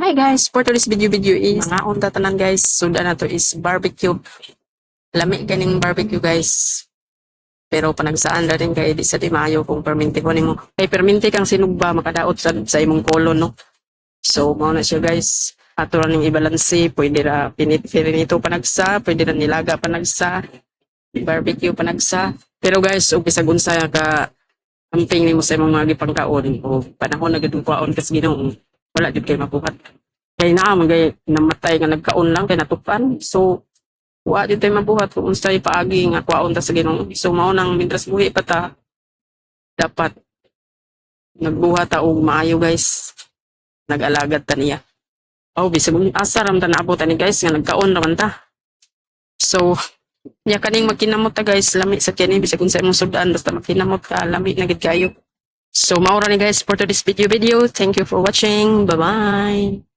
Hi guys, for today's video is mga unta tanan guys. Suda na to is barbecue. Lami ganing barbecue guys. Pero panagsaan na rin kay di sa timayo kung perminti ko nimo. Kay perminti kang sinugba makadaot sa imong kolon no. So mao na siya guys. Ato ra ning ibalanse, pwede ra pinito panagsa, pwede ra nilaga panagsa, barbecue panagsa. Pero guys, ug bisag unsa ka amping nimo sa imong mga gipangkaon o panahon na gid kwaon kas Ginoo. Wala jud kay mabuhat. Kay naa man kay namatay nga nagkaon lang kay natupan. So wa jud tay mabuhat kung unsay paagi nga kwaon ta sa Ginoo. So mao nang mintras buhi pa ta dapat nagbuhat ta og maayo guys. Nag-alagad ta niya. Oh, bisag asa ram ta naabot ni guys nga nagkaon ra man ta. So nya kaning magkinamot ta guys, lami sa kini bisag unsa imong sudan basta magkinamot ka, lami na gid kayo. So mao ra ni guys for today's video. Thank you for watching. Bye-bye.